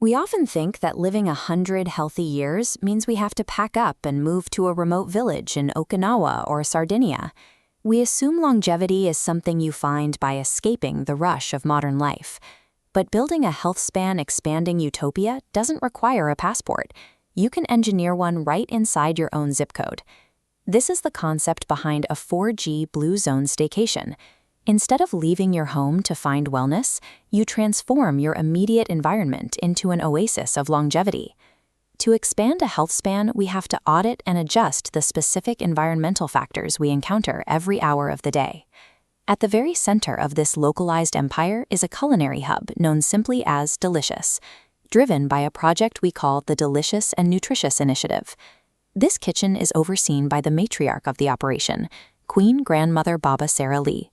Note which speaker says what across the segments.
Speaker 1: We often think that living 100 healthy years means we have to pack up and move to a remote village in Okinawa or Sardinia. We assume longevity is something you find by escaping the rush of modern life. But building a health span expanding utopia doesn't require a passport. You can engineer one right inside your own zip code. This is the concept behind a 4G Blue Zone staycation. Instead of leaving your home to find wellness, you transform your immediate environment into an oasis of longevity. To expand a health span, we have to audit and adjust the specific environmental factors we encounter every hour of the day. At the very center of this localized empire is a culinary hub known simply as Delicious, driven by a project we call the Delicious and Nutritious Initiative. This kitchen is overseen by the matriarch of the operation, Queen Grandmother Baba Sarah Lee.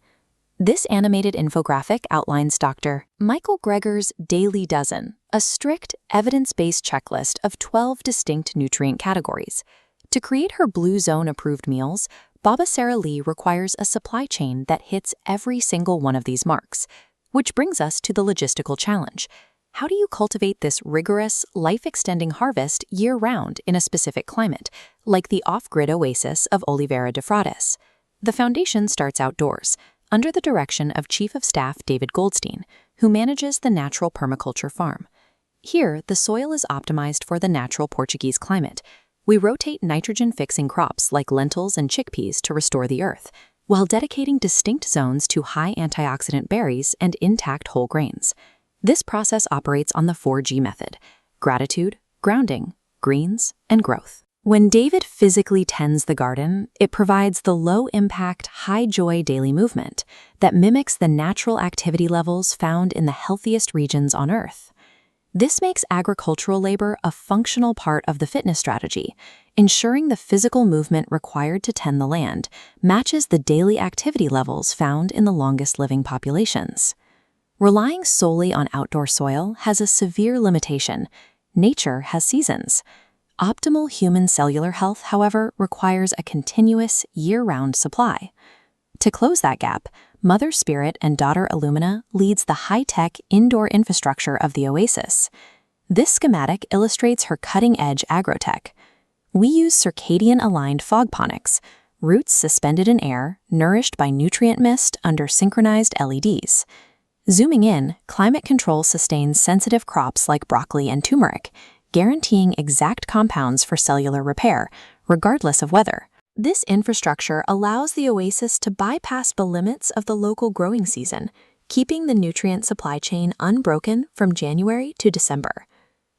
Speaker 1: This animated infographic outlines Dr. Michael Greger's Daily Dozen, a strict, evidence-based checklist of 12 distinct nutrient categories. To create her Blue Zone-approved meals, Baba Sarah Lee requires a supply chain that hits every single one of these marks. Which brings us to the logistical challenge. How do you cultivate this rigorous, life-extending harvest year-round in a specific climate, like the off-grid oasis of Oliveira de Frades? The foundation starts outdoors, under the direction of Chief of Staff David Goldstein, who manages the natural permaculture farm. Here, the soil is optimized for the natural Portuguese climate. We rotate nitrogen-fixing crops like lentils and chickpeas to restore the earth, while dedicating distinct zones to high antioxidant berries and intact whole grains. This process operates on the 4G method: gratitude, grounding, greens, and growth. When David physically tends the garden, it provides the low-impact, high-joy daily movement that mimics the natural activity levels found in the healthiest regions on Earth. This makes agricultural labor a functional part of the fitness strategy, ensuring the physical movement required to tend the land matches the daily activity levels found in the longest-living populations. Relying solely on outdoor soil has a severe limitation. Nature has seasons. Optimal human cellular health, however, requires a continuous, year-round supply. To close that gap, Mother Spirit and daughter Illumina leads the high-tech indoor infrastructure of the oasis. This schematic illustrates her cutting-edge agrotech. We use circadian-aligned fogponics, roots suspended in air, nourished by nutrient mist under synchronized LEDs. Zooming in, climate control sustains sensitive crops like broccoli and turmeric, guaranteeing exact compounds for cellular repair, regardless of weather. This infrastructure allows the oasis to bypass the limits of the local growing season, keeping the nutrient supply chain unbroken from January to December.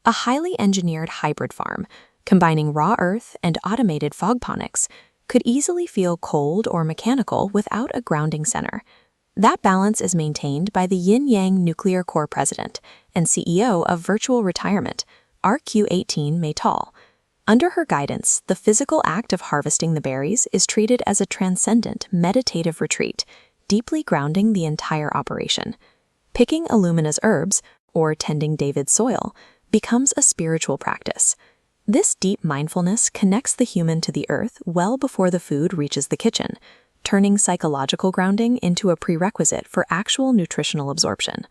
Speaker 1: A highly engineered hybrid farm, combining raw earth and automated fogponics, could easily feel cold or mechanical without a grounding center. That balance is maintained by the Yin Yang Nuclear Core president and CEO of Virtual Retirement, RQ18 Maytal. Under her guidance, the physical act of harvesting the berries is treated as a transcendent, meditative retreat, deeply grounding the entire operation. Picking Illumina's herbs, or tending David's soil, becomes a spiritual practice. This deep mindfulness connects the human to the earth well before the food reaches the kitchen, turning psychological grounding into a prerequisite for actual nutritional absorption.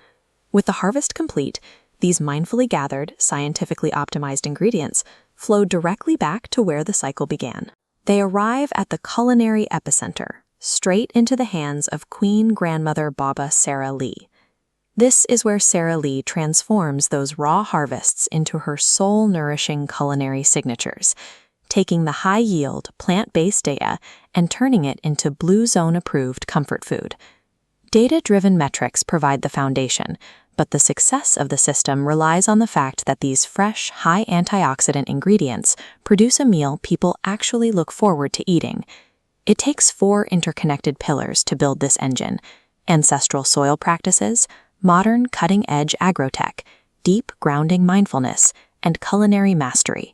Speaker 1: With the harvest complete, these mindfully gathered, scientifically optimized ingredients flow directly back to where the cycle began. They arrive at the culinary epicenter, straight into the hands of Queen Grandmother Baba Sarah Lee. This is where Sarah Lee transforms those raw harvests into her soul-nourishing culinary signatures, taking the high-yield, plant-based data and turning it into Blue Zone-approved comfort food. Data-driven metrics provide the foundation, but the success of the system relies on the fact that these fresh, high antioxidant ingredients produce a meal people actually look forward to eating. It takes 4 interconnected pillars to build this engine: ancestral soil practices, modern cutting-edge agrotech, deep grounding mindfulness, and culinary mastery.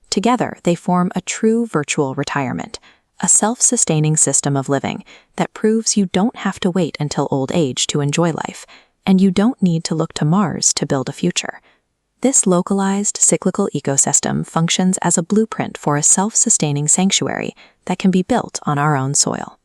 Speaker 1: Together, they form a true virtual retirement, a self-sustaining system of living that proves you don't have to wait until old age to enjoy life, and you don't need to look to Mars to build a future. This localized, cyclical ecosystem functions as a blueprint for a self-sustaining sanctuary that can be built on our own soil.